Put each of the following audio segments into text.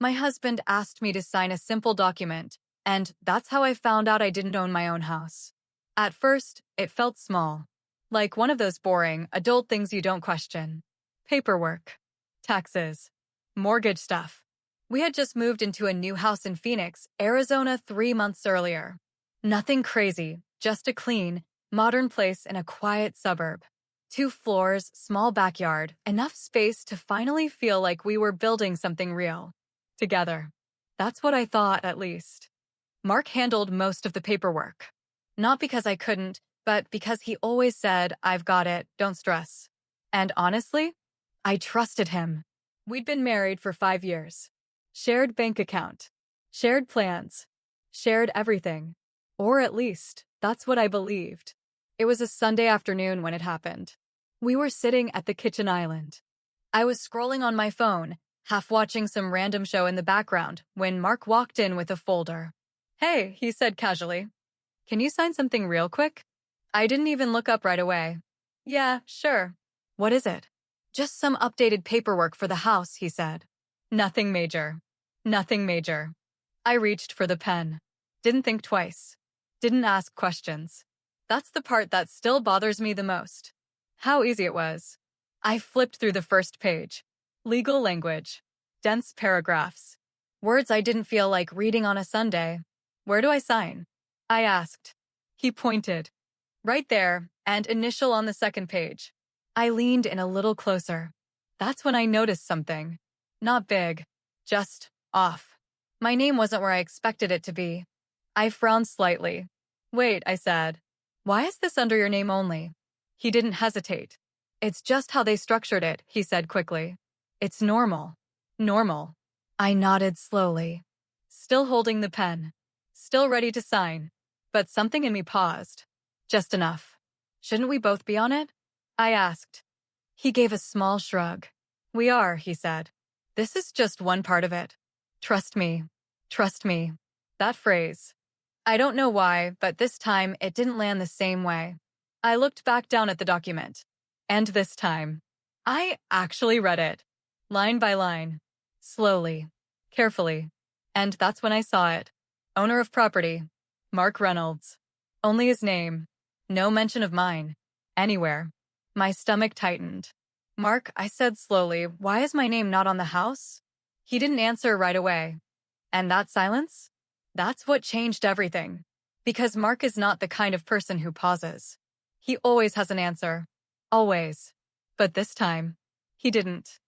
My husband asked me to sign a simple document, and that's how I found out I didn't own my own house. At first, it felt small, like one of those boring, adult things you don't question. Paperwork, taxes, mortgage stuff. We had just moved into a new house in Phoenix, Arizona 3 months earlier. Nothing crazy, just a clean, modern place in a quiet suburb. 2 floors, small backyard, enough space to finally feel like we were building something real. Together. That's what I thought, at least. Mark handled most of the paperwork. Not because I couldn't, but because he always said, "I've got it, don't stress." And honestly, I trusted him. We'd been married for 5 years. Shared bank account. Shared plans. Shared everything. Or at least, that's what I believed. It was a Sunday afternoon when it happened. We were sitting at the kitchen island. I was scrolling on my phone, half watching some random show in the background, when Mark walked in with a folder. "Hey," he said casually. "Can you sign something real quick?" I didn't even look up right away. "Yeah, sure." "What is it?" "Just some updated paperwork for the house," he said. "Nothing major. Nothing major." I reached for the pen. Didn't think twice. Didn't ask questions. That's the part that still bothers me the most. How easy it was. I flipped through the first page. Legal language. Dense paragraphs. Words I didn't feel like reading on a Sunday. "Where do I sign?" I asked. He pointed. "Right there, and initial on the second page." I leaned in a little closer. That's when I noticed something. Not big. Just off. My name wasn't where I expected it to be. I frowned slightly. "Wait," I said. "Why is this under your name only?" He didn't hesitate. "It's just how they structured it," he said quickly. "It's normal." Normal. I nodded slowly. Still holding the pen. Still ready to sign. But something in me paused. Just enough. "Shouldn't we both be on it?" I asked. He gave a small shrug. "We are," he said. "This is just one part of it. Trust me. Trust me." That phrase. I don't know why, but this time it didn't land the same way. I looked back down at the document. And this time, I actually read it. Line by line. Slowly. Carefully. And that's when I saw it. Owner of property. Mark Reynolds. Only his name. No mention of mine. Anywhere. My stomach tightened. "Mark," I said slowly, "why is my name not on the house?" He didn't answer right away. And that silence? That's what changed everything. Because Mark is not the kind of person who pauses. He always has an answer. Always. But this time, he didn't.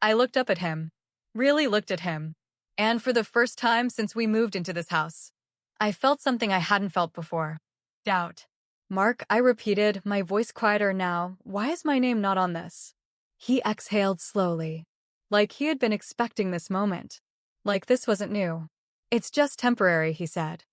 I looked up at him. Really looked at him. And for the first time since we moved into this house, I felt something I hadn't felt before. Doubt. "Mark," I repeated, my voice quieter now, "why is my name not on this?" He exhaled slowly. Like he had been expecting this moment. Like this wasn't new. "It's just temporary," he said.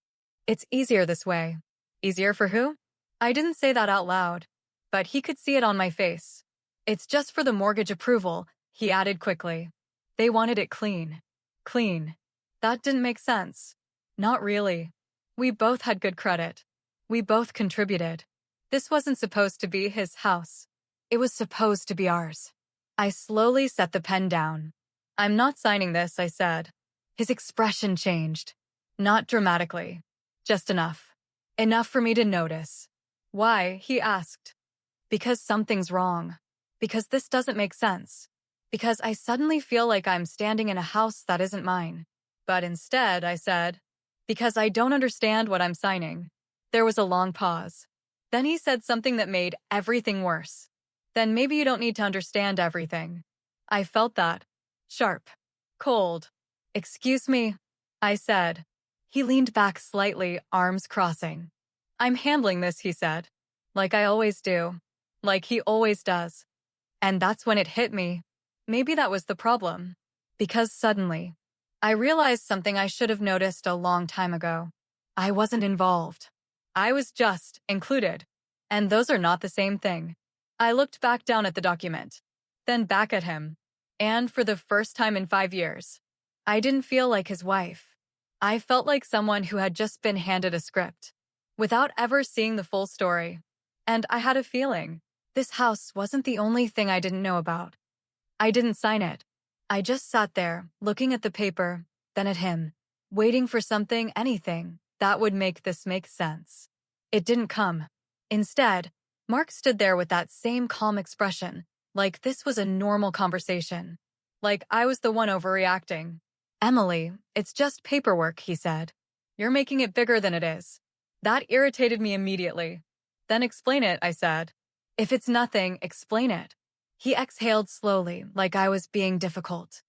"It's easier this way." Easier for who? I didn't say that out loud. But he could see it on my face. "It's just for the mortgage approval," he added quickly. "They wanted it clean." Clean. That didn't make sense. Not really. We both had good credit. We both contributed. This wasn't supposed to be his house. It was supposed to be ours. I slowly set the pen down. "I'm not signing this," I said. His expression changed. Not dramatically. Just enough. Enough for me to notice. "Why?" he asked. "Because something's wrong. Because this doesn't make sense. Because I suddenly feel like I'm standing in a house that isn't mine." But instead, I said, "Because I don't understand what I'm signing." There was a long pause. Then he said something that made everything worse. "Then maybe you don't need to understand everything." I felt that. Sharp. Cold. "Excuse me," I said. He leaned back slightly, arms crossing. "I'm handling this," he said. Like I always do. Like he always does. And that's when it hit me. Maybe that was the problem. Because suddenly, I realized something I should have noticed a long time ago. I wasn't involved. I was just included. And those are not the same thing. I looked back down at the document. Then back at him. And for the first time in 5 years, I didn't feel like his wife. I felt like someone who had just been handed a script, without ever seeing the full story. And I had a feeling. This house wasn't the only thing I didn't know about. I didn't sign it. I just sat there, looking at the paper, then at him, waiting for something, anything, that would make this make sense. It didn't come. Instead, Mark stood there with that same calm expression, like this was a normal conversation. Like I was the one overreacting. Emily, it's just paperwork, he said. You're making it bigger than it is. That irritated me immediately. Then explain it, I said. If it's nothing, explain it. He exhaled slowly, like I was being difficult.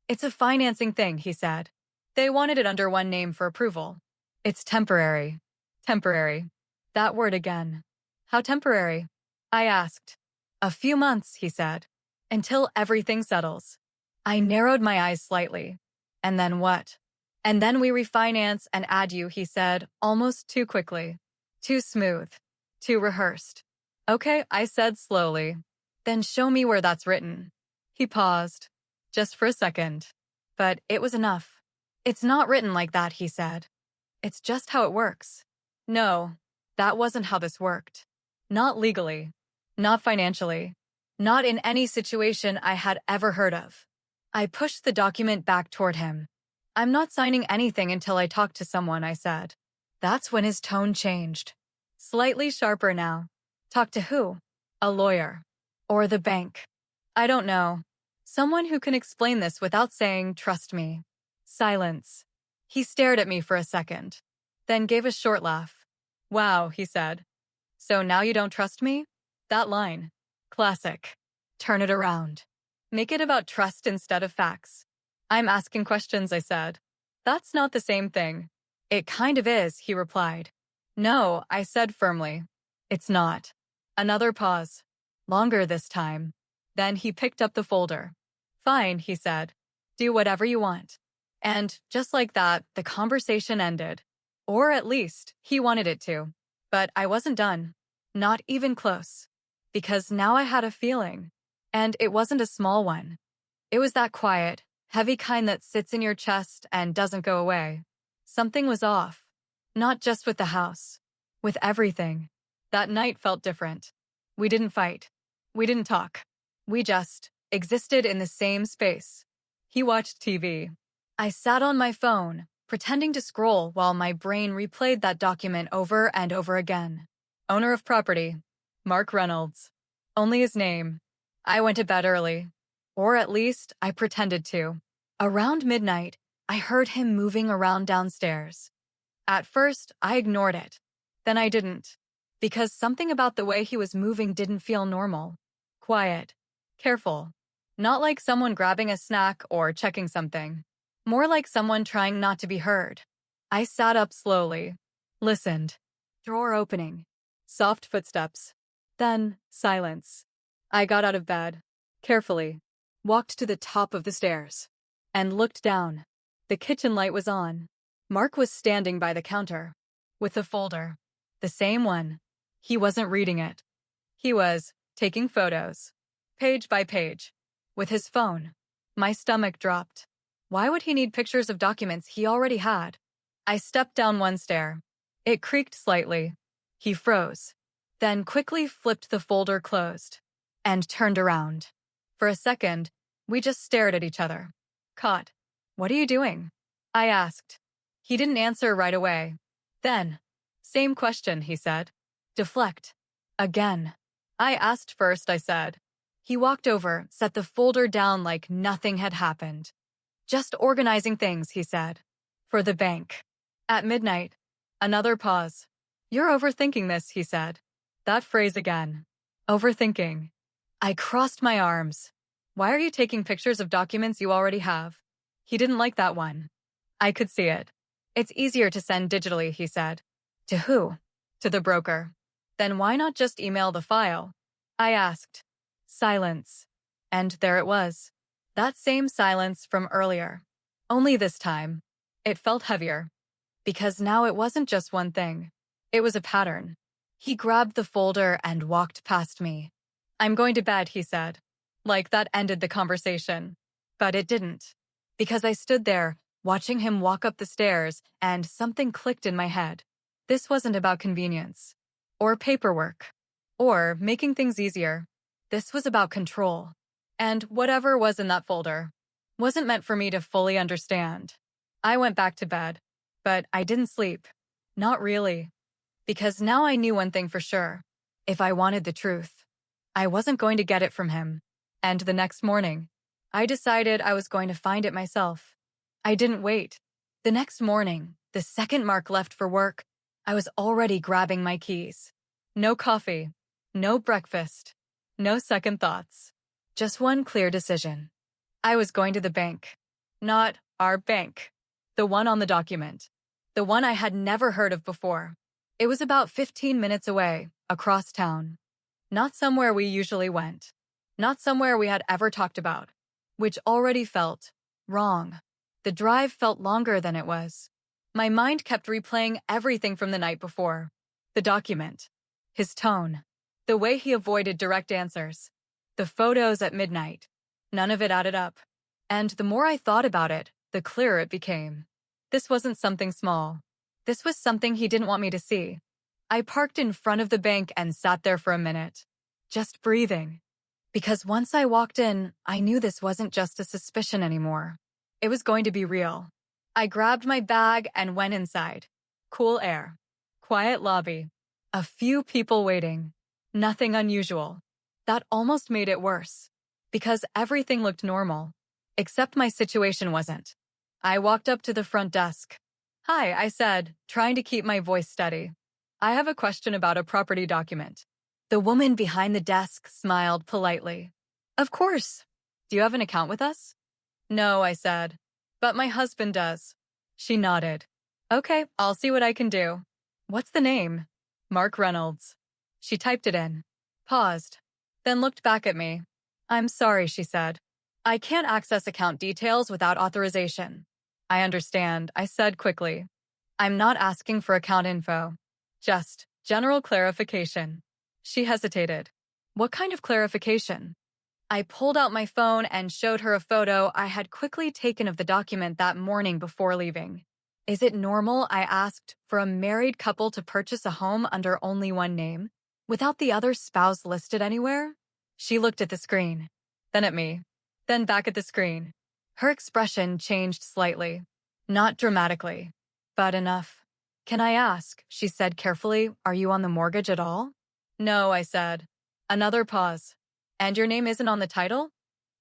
It's a financing thing, he said. They wanted it under one name for approval. It's temporary. Temporary. That word again. How temporary? I asked. A few months, he said. Until everything settles. I narrowed my eyes slightly. And then what? And then we refinance and add you, he said, almost too quickly. Too smooth. Too rehearsed. Okay, I said slowly. Then show me where that's written. He paused. Just for a second. But it was enough. It's not written like that, he said. It's just how it works. No, that wasn't how this worked. Not legally. Not financially. Not in any situation I had ever heard of. I pushed the document back toward him. I'm not signing anything until I talk to someone, I said. That's when his tone changed. Slightly sharper now. Talk to who? A lawyer. Or the bank. I don't know. Someone who can explain this without saying, trust me. Silence. He stared at me for a second. Then gave a short laugh. Wow, he said. So now you don't trust me? That line. Classic. Turn it around. Make it about trust instead of facts. I'm asking questions, I said. That's not the same thing. It kind of is, he replied. No, I said firmly. It's not. Another pause. Longer this time. Then he picked up the folder. Fine, he said. Do whatever you want. And just like that, the conversation ended. Or at least, he wanted it to. But I wasn't done. Not even close. Because now I had a feeling. And it wasn't a small one. It was that quiet, heavy kind that sits in your chest and doesn't go away. Something was off. Not just with the house. With everything. That night felt different. We didn't fight. We didn't talk. We just existed in the same space. He watched TV. I sat on my phone, pretending to scroll while my brain replayed that document over and over again. Owner of property. Mark Reynolds. Only his name. I went to bed early. Or at least, I pretended to. Around midnight, I heard him moving around downstairs. At first, I ignored it. Then I didn't. Because something about the way he was moving didn't feel normal. Quiet. Careful. Not like someone grabbing a snack or checking something. More like someone trying not to be heard. I sat up slowly. Listened. Drawer opening. Soft footsteps. Then, silence. I got out of bed. Carefully. Walked to the top of the stairs. And looked down. The kitchen light was on. Mark was standing by the counter. With the folder. The same one. He wasn't reading it. He was taking photos. Page by page. With his phone. My stomach dropped. Why would he need pictures of documents he already had? I stepped down one stair. It creaked slightly. He froze. Then quickly flipped the folder closed. And turned around. For a second, we just stared at each other. Caught. What are you doing? I asked. He didn't answer right away. Then, same question, he said. Deflect. Again. I asked first, I said. He walked over, set the folder down like nothing had happened. Just organizing things, he said. For the bank. At midnight. Another pause. You're overthinking this, he said. That phrase again. Overthinking. I crossed my arms. Why are you taking pictures of documents you already have? He didn't like that one. I could see it. It's easier to send digitally, he said. To who? To the broker. Then why not just email the file? I asked. Silence. And there it was. That same silence from earlier. Only this time. It felt heavier. Because now it wasn't just one thing. It was a pattern. He grabbed the folder and walked past me. I'm going to bed, he said. Like that ended the conversation. But it didn't. Because I stood there, watching him walk up the stairs, and something clicked in my head. This wasn't about convenience. Or paperwork. Or making things easier. This was about control. And whatever was in that folder. wasn't meant for me to fully understand. I went back to bed, but I didn't sleep. Not really. Because now I knew one thing for sure. If I wanted the truth, I wasn't going to get it from him. And the next morning, I decided I was going to find it myself. I didn't wait. The next morning, the second Mark left for work, I was already grabbing my keys. No coffee, no breakfast, no second thoughts. Just one clear decision. I was going to the bank. Not our bank. The one on the document. The one I had never heard of before. It was about 15 minutes away, across town. Not somewhere we usually went. Not somewhere we had ever talked about. Which already felt wrong. The drive felt longer than it was. My mind kept replaying everything from the night before. The document. His tone. The way he avoided direct answers. The photos at midnight. None of it added up. And the more I thought about it, the clearer it became. This wasn't something small. This was something he didn't want me to see. I parked in front of the bank and sat there for a minute. Just breathing. Because once I walked in, I knew this wasn't just a suspicion anymore. It was going to be real. I grabbed my bag and went inside. Cool air. Quiet lobby. A few people waiting. Nothing unusual. That almost made it worse. Because everything looked normal. Except my situation wasn't. I walked up to the front desk. "Hi," I said, trying to keep my voice steady. "I have a question about a property document." The woman behind the desk smiled politely. "Of course. Do you have an account with us?" "No," I said. "But my husband does." She nodded. "Okay, I'll see what I can do." "What's the name?" "Mark Reynolds." She typed it in. Paused. Then looked back at me. "I'm sorry," she said. "I can't access account details without authorization." "I understand," I said quickly. "I'm not asking for account info. Just general clarification." She hesitated. "What kind of clarification?" I pulled out my phone and showed her a photo I had quickly taken of the document that morning before leaving. "Is it normal," I asked, "for a married couple to purchase a home under only one name, without the other spouse listed anywhere?" She looked at the screen, then at me, then back at the screen. Her expression changed slightly. Not dramatically, but enough. "Can I ask," she said carefully, "are you on the mortgage at all?" "No," I said. Another pause. "And your name isn't on the title?"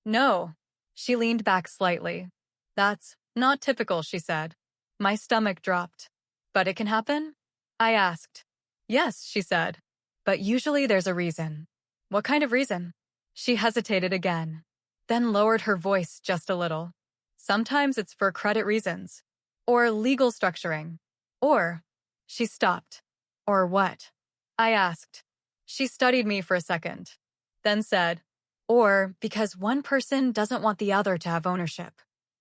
"No." She leaned back slightly. "That's not typical," she said. My stomach dropped. "But it can happen?" I asked. "Yes," she said. "But usually there's a reason." "What kind of reason?" She hesitated again, then lowered her voice just a little. "Sometimes it's for credit reasons. Or legal structuring. Or—" She stopped. "Or what?" I asked. She studied me for a second, then said, "Or because one person doesn't want the other to have ownership."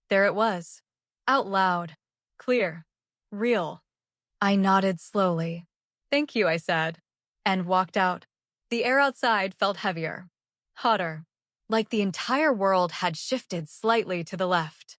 There it was. Out loud. Clear. Real. I nodded slowly. "Thank you," I said, and walked out. The air outside felt heavier. Hotter. Like the entire world had shifted slightly to the left.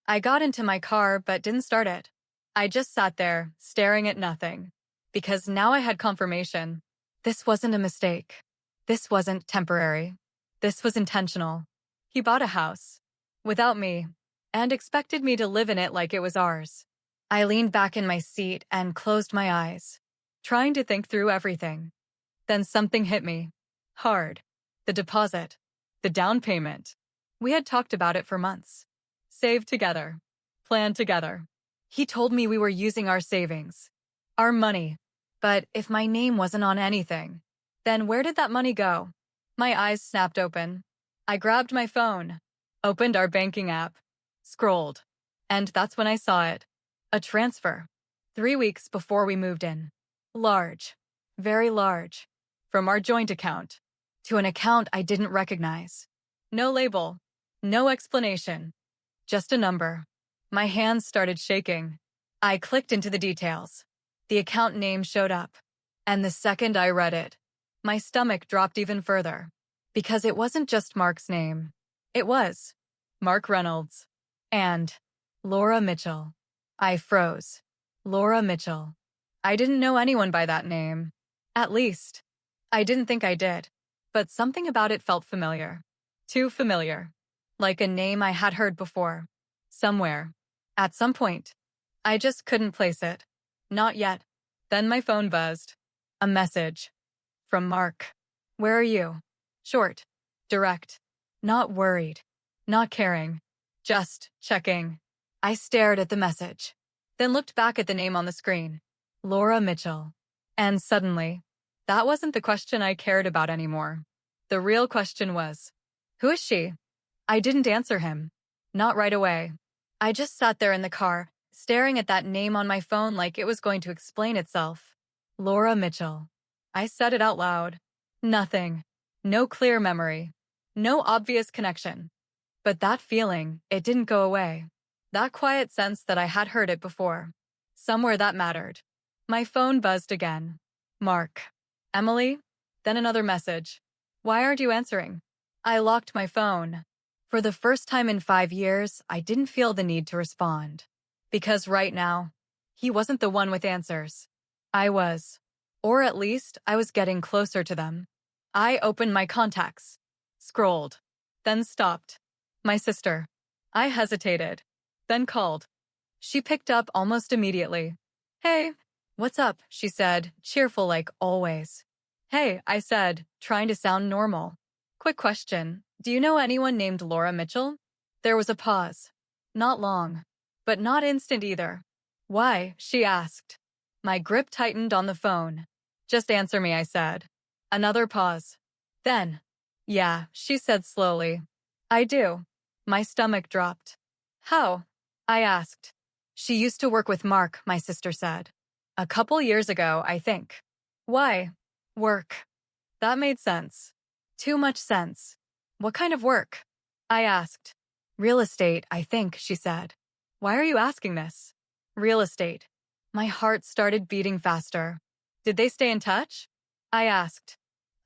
I got into my car but didn't start it. I just sat there, staring at nothing. Because now I had confirmation. This wasn't a mistake. This wasn't temporary. This was intentional. He bought a house. Without me. And expected me to live in it like it was ours. I leaned back in my seat and closed my eyes, trying to think through everything. Then something hit me. Hard. The deposit. The down payment. We had talked about it for months. Saved together. Planned together. He told me we were using our savings. Our money. But if my name wasn't on anything, then where did that money go? My eyes snapped open. I grabbed my phone. Opened our banking app. Scrolled. And that's when I saw it. A transfer. 3 weeks before we moved in. Large. Very large. From our joint account. To an account I didn't recognize. No label. No explanation. Just a number. My hands started shaking. I clicked into the details. The account name showed up. And the second I read it, my stomach dropped even further. Because it wasn't just Mark's name. It was Mark Reynolds. And Laura Mitchell. I froze. Laura Mitchell. I didn't know anyone by that name. At least, I didn't think I did. But something about it felt familiar. Too familiar. like a name I had heard before. Somewhere. At some point. I just couldn't place it. Not yet. Then my phone buzzed. A message. From Mark. Where are you? Short. Direct. Not worried. Not caring. Just checking. I stared at the message. Then looked back at the name on the screen. Laura Mitchell. And suddenly, that wasn't the question I cared about anymore. The real question was, who is she? I didn't answer him. Not right away. I just sat there in the car, staring at that name on my phone like it was going to explain itself. Laura Mitchell. I said it out loud. Nothing. No clear memory. No obvious connection. But that feeling, it didn't go away. That quiet sense that I had heard it before. Somewhere that mattered. My phone buzzed again. Mark. Emily? Then another message. Why aren't you answering? I locked my phone. For the first time in 5 years, I didn't feel the need to respond. Because right now, he wasn't the one with answers. I was. Or at least, I was getting closer to them. I opened my contacts. Scrolled. Then stopped. My sister. I hesitated. Then called. She picked up almost immediately. Hey, what's up? She said, cheerful like always. Hey, I said, trying to sound normal. Quick question. Do you know anyone named Laura Mitchell? There was a pause. Not long. But not instant either. Why? She asked. My grip tightened on the phone. Just answer me, I said. Another pause. Then. Yeah, she said slowly. I do. My stomach dropped. How? I asked. She used to work with Mark, my sister said. A couple years ago, I think. Why? Work. That made sense. Too much sense. What kind of work? I asked. Real estate, I think, she said. Why are you asking this? Real estate. My heart started beating faster. Did they stay in touch? I asked.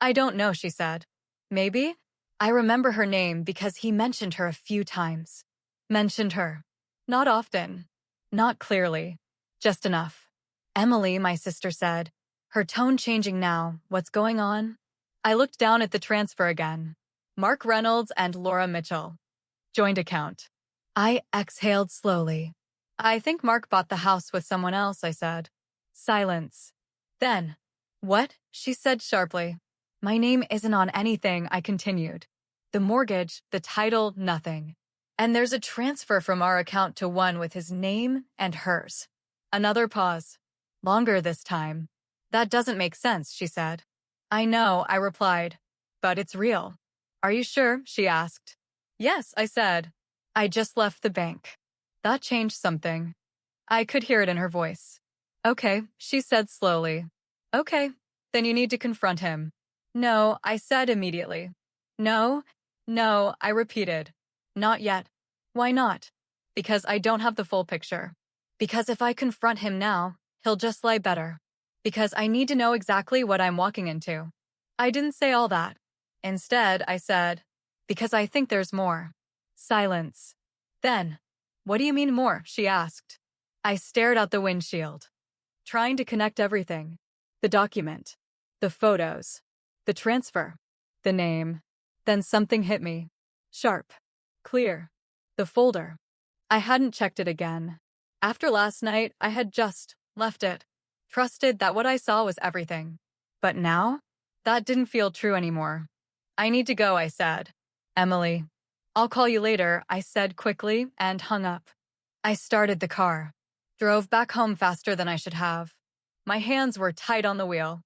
I don't know, she said. Maybe? I remember her name because he mentioned her a few times. Mentioned her. Not often. Not clearly. Just enough. Emily, my sister said. Her tone changing now. What's going on? I looked down at the transfer again. Mark Reynolds and Laura Mitchell. Joint account. I exhaled slowly. I think Mark bought the house with someone else, I said. Silence. Then. What? She said sharply. My name isn't on anything, I continued. The mortgage, the title, nothing. And there's a transfer from our account to one with his name and hers. Another pause. Longer this time. That doesn't make sense, she said. I know, I replied. But it's real. Are you sure? She asked. Yes, I said. I just left the bank. That changed something. I could hear it in her voice. Okay, she said slowly. Okay, then you need to confront him. No, I said immediately. No, I repeated. Not yet. Why not? Because I don't have the full picture. Because if I confront him now, he'll just lie better. Because I need to know exactly what I'm walking into. I didn't say all that. Instead, I said, because I think there's more. Silence. Then, what do you mean more? She asked. I stared out the windshield, trying to connect everything. The document, the photos, the transfer, the name. Then something hit me. Sharp. Clear. The folder. I hadn't checked it again. After last night, I had just left it. Trusted that what I saw was everything. But now, that didn't feel true anymore. I need to go, I said. Emily. I'll call you later, I said quickly and hung up. I started the car. Drove back home faster than I should have. My hands were tight on the wheel.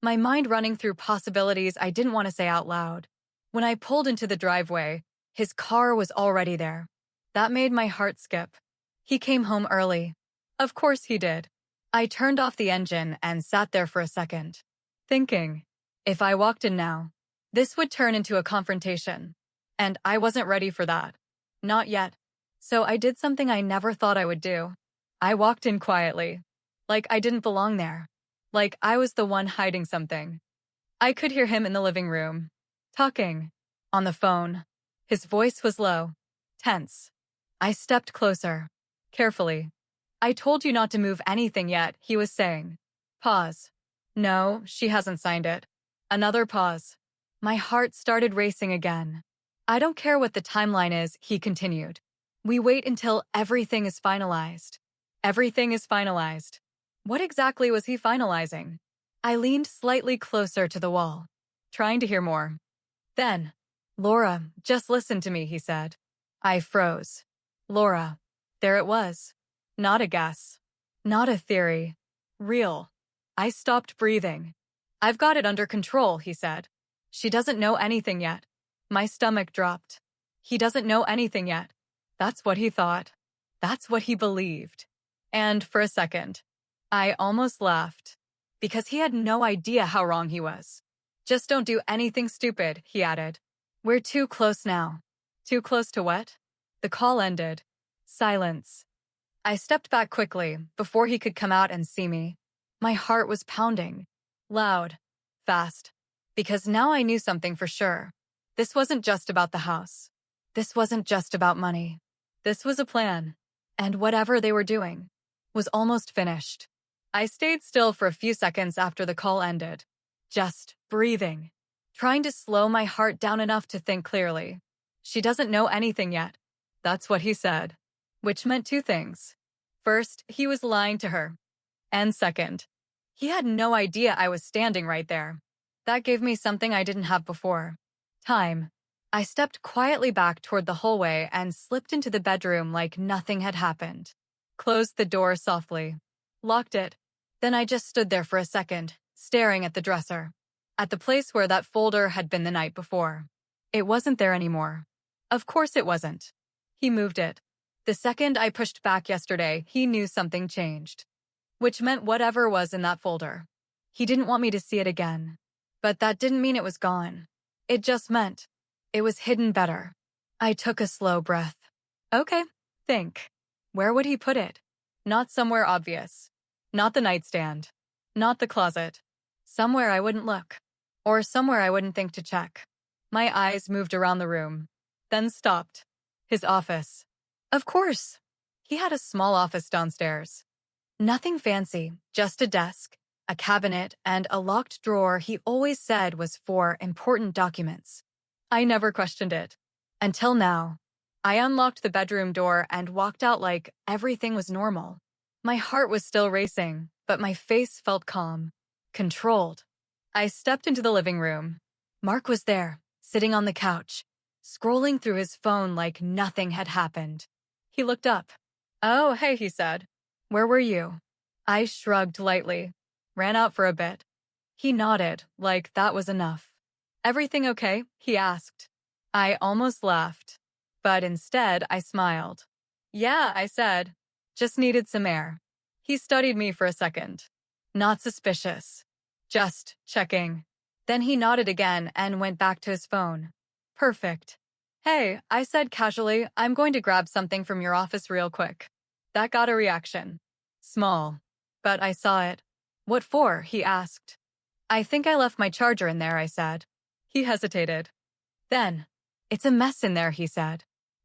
My mind running through possibilities I didn't want to say out loud. When I pulled into the driveway, his car was already there. That made my heart skip. He came home early. Of course he did. I turned off the engine and sat there for a second, thinking, if I walked in now, this would turn into a confrontation. And I wasn't ready for that. Not yet. So I did something I never thought I would do. I walked in quietly. Like I didn't belong there. Like I was the one hiding something. I could hear him in the living room, talking, on the phone. His voice was low, tense. I stepped closer, carefully. I told you not to move anything yet, he was saying. Pause. No, she hasn't signed it. Another pause. My heart started racing again. I don't care what the timeline is, he continued. We wait until everything is finalized. Everything is finalized. What exactly was he finalizing? I leaned slightly closer to the wall, trying to hear more. Then, Laura, just listen to me, he said. I froze. Laura. There it was. Not a guess. Not a theory. Real. I stopped breathing. I've got it under control, he said. She doesn't know anything yet. My stomach dropped. He doesn't know anything yet. That's what he thought. That's what he believed. And for a second, I almost laughed. Because he had no idea how wrong he was. Just don't do anything stupid, he added. We're too close now. Too close to what? The call ended. Silence. I stepped back quickly before he could come out and see me. My heart was pounding. Loud. Fast. Because now I knew something for sure. This wasn't just about the house. This wasn't just about money. This was a plan. And whatever they were doing was almost finished. I stayed still for a few seconds after the call ended. Just breathing. Trying to slow my heart down enough to think clearly. She doesn't know anything yet. That's what he said. Which meant two things. First, he was lying to her. And second, he had no idea I was standing right there. That gave me something I didn't have before. Time. I stepped quietly back toward the hallway and slipped into the bedroom like nothing had happened. Closed the door softly. Locked it. Then I just stood there for a second, staring at the dresser. At the place where that folder had been the night before. It wasn't there anymore. Of course it wasn't. He moved it. The second I pushed back yesterday, he knew something changed. Which meant whatever was in that folder. He didn't want me to see it again. But that didn't mean it was gone. It just meant it was hidden better. I took a slow breath. Okay, think. Where would he put it? Not somewhere obvious. Not the nightstand. Not the closet. Somewhere I wouldn't look. Or somewhere I wouldn't think to check. My eyes moved around the room. Then stopped. His office. Of course. He had a small office downstairs. Nothing fancy, just a desk, a cabinet, and a locked drawer he always said was for important documents. I never questioned it. Until now. I unlocked the bedroom door and walked out like everything was normal. My heart was still racing, but my face felt calm, controlled. I stepped into the living room. Mark was there, sitting on the couch, scrolling through his phone like nothing had happened. He looked up. Oh, hey, he said. Where were you? I shrugged lightly, ran out for a bit. He nodded, like that was enough. Everything okay? He asked. I almost laughed, but instead I smiled. Yeah, I said. Just needed some air. He studied me for a second. Not suspicious. Just checking. Then he nodded again and went back to his phone. Perfect. Hey, I said casually, I'm going to grab something from your office real quick. That got a reaction. Small. But I saw it. What for? He asked. I think I left my charger in there, I said. He hesitated. Then, it's a mess in there, he said.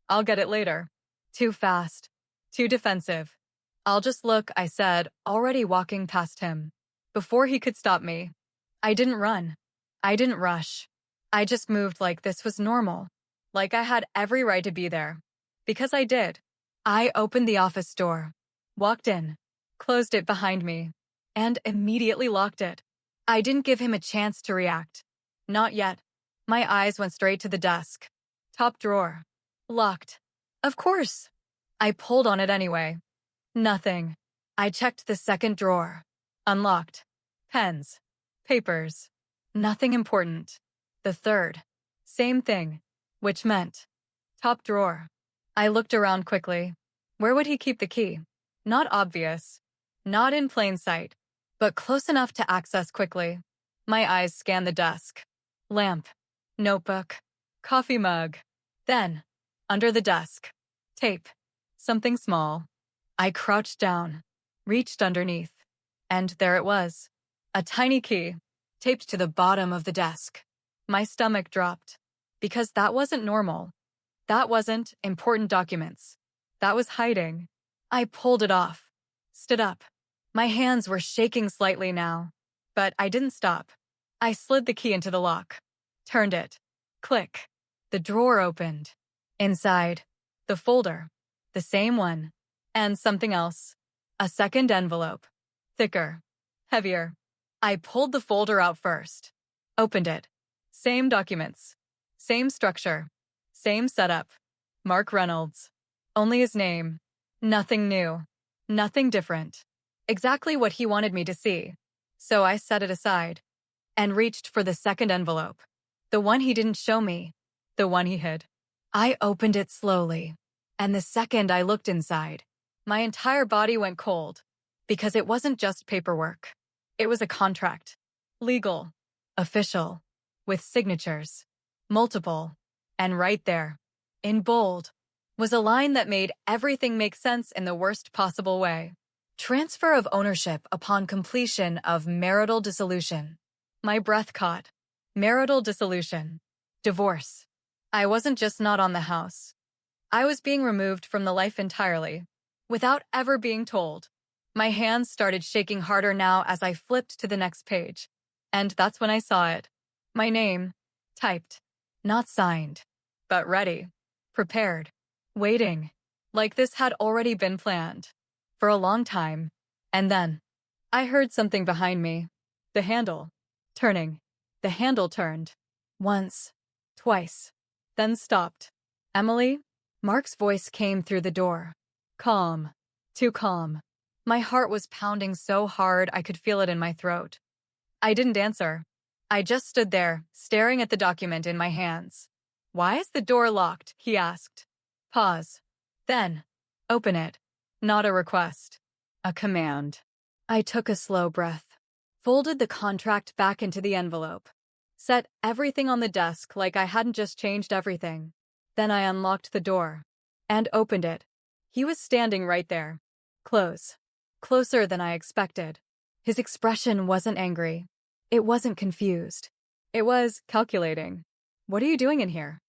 I'll get it later. Too fast. Too defensive. I'll just look, I said, already walking past him. Before he could stop me. I didn't run. I didn't rush. I just moved like this was normal. Like I had every right to be there. Because I did. I opened the office door. Walked in. Closed it behind me. And immediately locked it. I didn't give him a chance to react. Not yet. My eyes went straight to the desk. Top drawer. Locked. Of course. I pulled on it anyway. Nothing. I checked the second drawer. Unlocked. Pens. Papers. Nothing important. The third. Same thing. Which meant top drawer. I looked around quickly. Where would he keep the key? Not obvious. Not in plain sight. But close enough to access quickly. My eyes scanned the desk. Lamp. Notebook. Coffee mug. Then, under the desk. Tape. Something small. I crouched down. Reached underneath. And there it was. A tiny key. Taped to the bottom of the desk. My stomach dropped. Because that wasn't normal. That wasn't important documents. That was hiding. I pulled it off. Stood up. My hands were shaking slightly now. But I didn't stop. I slid the key into the lock. Turned it. Click. The drawer opened. Inside, the folder. The same one. And something else. A second envelope. Thicker. Heavier. I pulled the folder out first. Opened it. Same documents. Same structure. Same setup. Mark Reynolds. Only his name. Nothing new. Nothing different. Exactly what he wanted me to see. So I set it aside and reached for the second envelope. The one he didn't show me. The one he hid. I opened it slowly. And the second I looked inside, my entire body went cold. Because it wasn't just paperwork. It was a contract. Legal. Official. With signatures. Multiple. And right there, in bold, was a line that made everything make sense in the worst possible way. Transfer of ownership upon completion of marital dissolution. My breath caught. Marital dissolution. Divorce. I wasn't just not on the house. I was being removed from the life entirely, without ever being told. My hands started shaking harder now as I flipped to the next page. And that's when I saw it. My name. Typed. Not signed. But ready. Prepared. Waiting. Like this had already been planned. For a long time. And then, I heard something behind me. The handle. Turning. The handle turned. Once. Twice. Then stopped. Emily? Mark's voice came through the door. Calm. Too calm. My heart was pounding so hard I could feel it in my throat. I didn't answer. I just stood there, staring at the document in my hands. Why is the door locked? He asked. Pause. Then, open it. Not a request. A command. I took a slow breath, folded the contract back into the envelope, set everything on the desk like I hadn't just changed everything. Then I unlocked the door and opened it. He was standing right there. Close. Closer than I expected. His expression wasn't angry. It wasn't confused. It was calculating. What are you doing in here?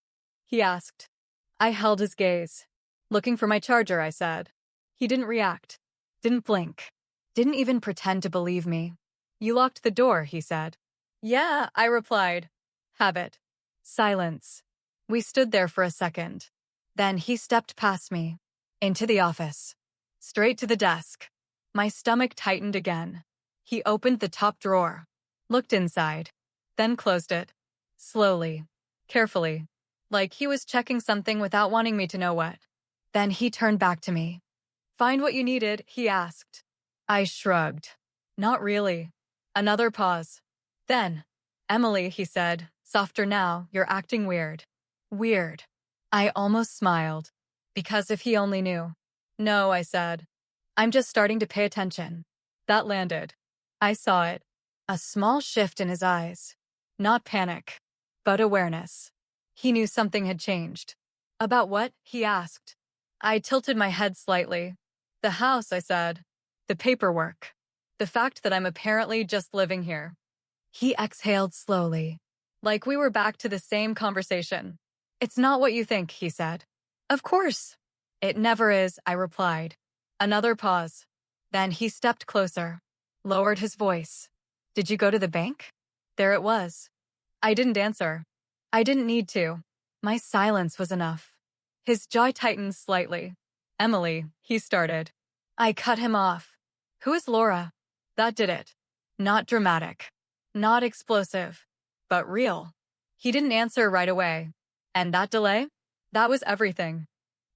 He asked. I held his gaze. Looking for my charger, I said. He didn't react. Didn't blink. Didn't even pretend to believe me. You locked the door, he said. Yeah, I replied. Habit. Silence. We stood there for a second. Then he stepped past me. Into the office. Straight to the desk. My stomach tightened again. He opened the top drawer. Looked inside. Then closed it. Slowly. Carefully. Like he was checking something without wanting me to know what. Then he turned back to me. Find what you needed, he asked. I shrugged. Not really. Another pause. Then, Emily, he said, softer now, you're acting weird. Weird. I almost smiled. Because if he only knew. No, I said. I'm just starting to pay attention. That landed. I saw it. A small shift in his eyes. Not panic, but awareness. He knew something had changed. About what? He asked. I tilted my head slightly. The house, I said. The paperwork. The fact that I'm apparently just living here. He exhaled slowly. Like we were back to the same conversation. It's not what you think, he said. Of course. It never is, I replied. Another pause. Then he stepped closer. Lowered his voice. Did you go to the bank? There it was. I didn't answer. I didn't need to. My silence was enough. His jaw tightened slightly. Emily, he started. I cut him off. Who is Laura? That did it. Not dramatic. Not explosive. But real. He didn't answer right away. And that delay? That was everything.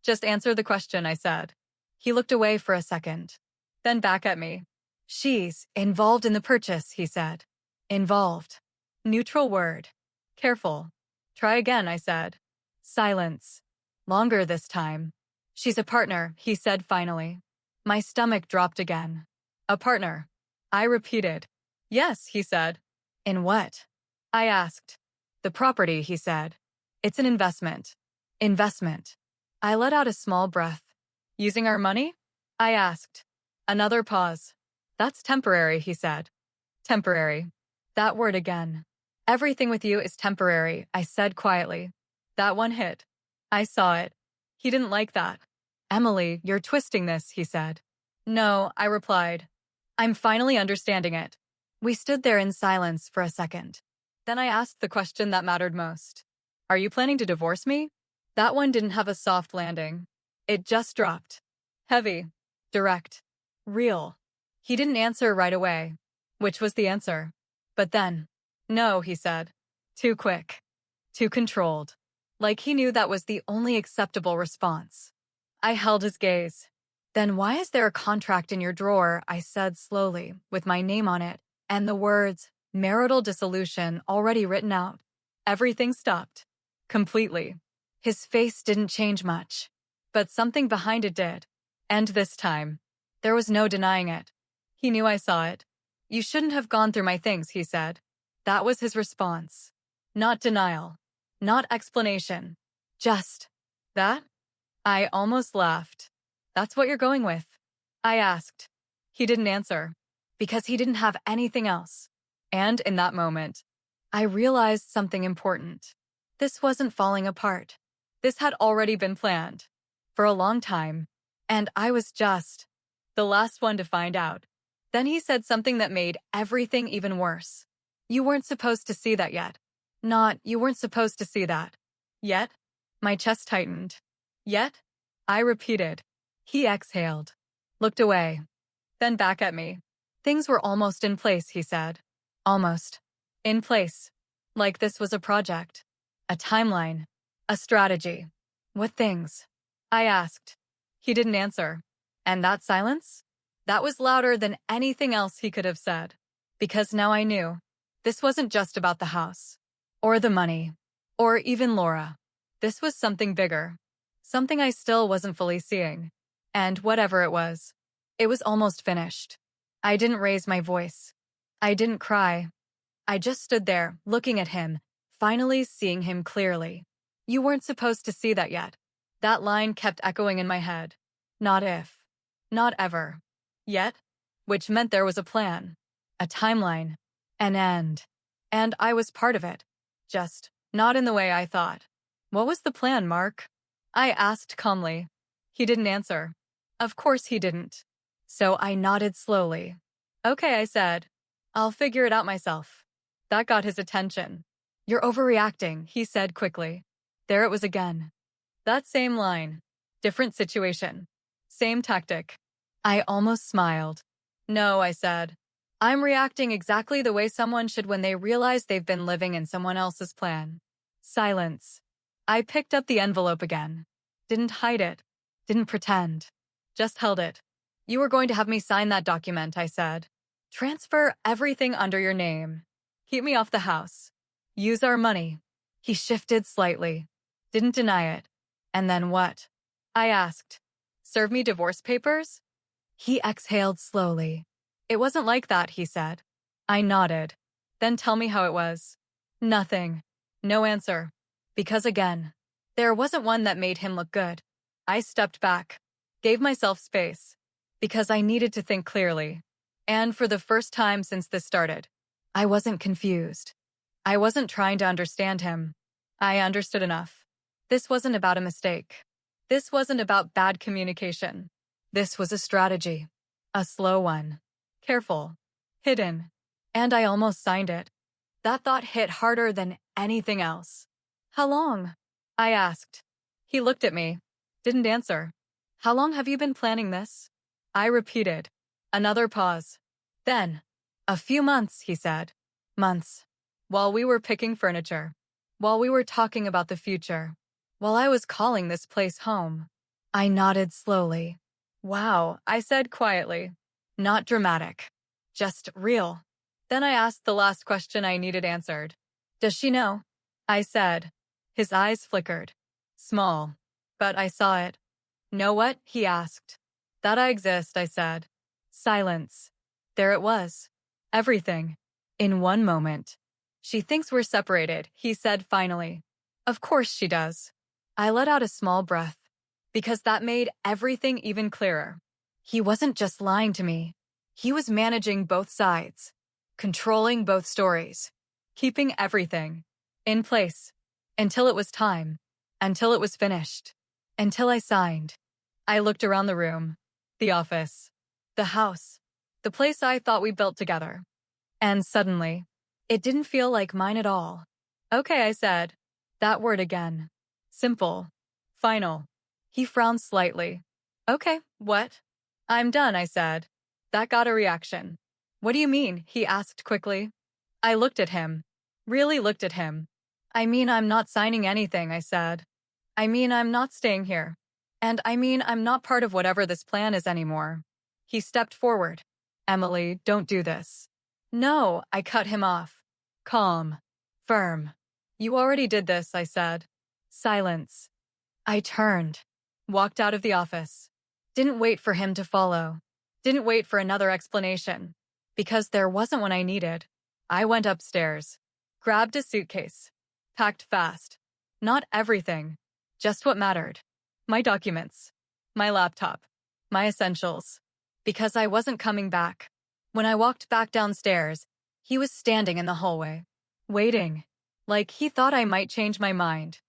Just answer the question, I said. He looked away for a second. Then back at me. She's involved in the purchase, he said. Involved. Neutral word. Careful. Try again, I said. Silence. Longer this time. She's a partner, he said finally. My stomach dropped again. A partner. I repeated. Yes, he said. In what? I asked. The property, he said. It's an investment. Investment. I let out a small breath. Using our money? I asked. Another pause. That's temporary, he said. Temporary. That word again. Everything with you is temporary, I said quietly. That one hit. I saw it. He didn't like that. Emily, you're twisting this, he said. No, I replied. I'm finally understanding it. We stood there in silence for a second. Then I asked the question that mattered most. Are you planning to divorce me? That one didn't have a soft landing. It just dropped. Heavy. Direct. Real. He didn't answer right away. Which was the answer? But then, no, he said. Too quick. Too controlled. Like he knew that was the only acceptable response. I held his gaze. Then why is there a contract in your drawer? I said slowly, with my name on it, and the words, marital dissolution, already written out. Everything stopped. Completely. His face didn't change much, but something behind it did. And this time, there was no denying it. He knew I saw it. You shouldn't have gone through my things, he said. That was his response. Not denial. Not explanation. Just, that? I almost laughed. That's what you're going with? I asked. He didn't answer, because he didn't have anything else. And in that moment, I realized something important. This wasn't falling apart. This had already been planned. For a long time. And I was just the last one to find out. Then he said something that made everything even worse. You weren't supposed to see that yet. You weren't supposed to see that. Yet? My chest tightened. Yet? I repeated. He exhaled. Looked away. Then back at me. Things were almost in place, he said. Almost. In place. Like this was a project. A timeline. A strategy. What things? I asked. He didn't answer. And that silence? That was louder than anything else he could have said. Because now I knew. This wasn't just about the house. Or the money. Or even Laura. This was something bigger. Something I still wasn't fully seeing. And whatever it was almost finished. I didn't raise my voice. I didn't cry. I just stood there, looking at him, finally seeing him clearly. You weren't supposed to see that yet. That line kept echoing in my head. Not if. Not ever. Yet. Which meant there was a plan. A timeline. An end. And I was part of it. Just not in the way I thought. What was the plan, Mark? I asked calmly. He didn't answer. Of course he didn't. So I nodded slowly. Okay, I said. I'll figure it out myself. That got his attention. You're overreacting, he said quickly. There it was again. That same line. Different situation. Same tactic. I almost smiled. No, I said. I'm reacting exactly the way someone should when they realize they've been living in someone else's plan. Silence. I picked up the envelope again. Didn't hide it. Didn't pretend. Just held it. You were going to have me sign that document, I said. Transfer everything under your name. Keep me off the house. Use our money. He shifted slightly. Didn't deny it. And then what? I asked. Serve me divorce papers? He exhaled slowly. It wasn't like that, he said. I nodded. Then tell me how it was. Nothing. No answer. Because again, there wasn't one that made him look good. I stepped back. Gave myself space. Because I needed to think clearly. And for the first time since this started, I wasn't confused. I wasn't trying to understand him. I understood enough. This wasn't about a mistake. This wasn't about bad communication. This was a strategy. A slow one. Careful. Hidden. And I almost signed it. That thought hit harder than anything else. How long? I asked. He looked at me. Didn't answer. How long have you been planning this? I repeated. Another pause. Then, a few months, he said. Months. While we were picking furniture. While we were talking about the future. While I was calling this place home. I nodded slowly. Wow, I said quietly. Not dramatic. Just real. Then I asked the last question I needed answered. Does she know? I said. His eyes flickered. Small. But I saw it. Know what? He asked. That I exist, I said. Silence. There it was. Everything. In one moment. She thinks we're separated, he said finally. Of course she does. I let out a small breath. Because that made everything even clearer. He wasn't just lying to me. He was managing both sides. Controlling both stories. Keeping everything. In place. Until it was time. Until it was finished. Until I signed. I looked around the room. The office. The house. The place I thought we built together. And suddenly, it didn't feel like mine at all. Okay, I said. That word again. Simple. Final. He frowned slightly. Okay, what? I'm done, I said. That got a reaction. What do you mean? He asked quickly. I looked at him. Really looked at him. I mean, I'm not signing anything, I said. I mean, I'm not staying here. And I mean, I'm not part of whatever this plan is anymore. He stepped forward. Emily, don't do this. No, I cut him off. Calm. Firm. You already did this, I said. Silence. I turned. Walked out of the office. Didn't wait for him to follow. Didn't wait for another explanation. Because there wasn't one I needed. I went upstairs. Grabbed a suitcase. Packed fast. Not everything. Just what mattered. My documents. My laptop. My essentials. Because I wasn't coming back. When I walked back downstairs, he was standing in the hallway. Waiting. Like he thought I might change my mind.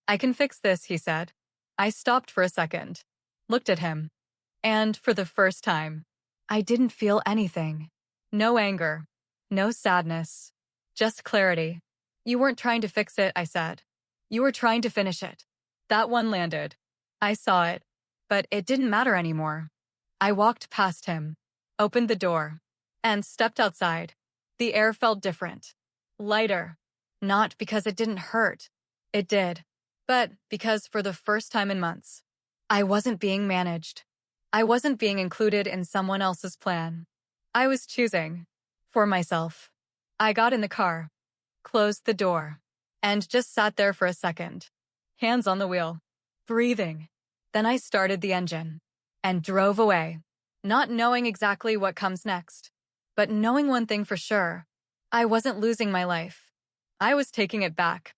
I can fix this, he said. I stopped for a second. Looked at him. And for the first time, I didn't feel anything. No anger. No sadness. Just clarity. You weren't trying to fix it, I said. You were trying to finish it. That one landed. I saw it. But it didn't matter anymore. I walked past him, opened the door, and stepped outside. The air felt different. Lighter. Not because it didn't hurt. It did. But because for the first time in months, I wasn't being managed. I wasn't being included in someone else's plan. I was choosing. For myself. I got in the car, closed the door, and just sat there for a second. Hands on the wheel. Breathing. Then I started the engine. And drove away. Not knowing exactly what comes next. But knowing one thing for sure. I wasn't losing my life. I was taking it back.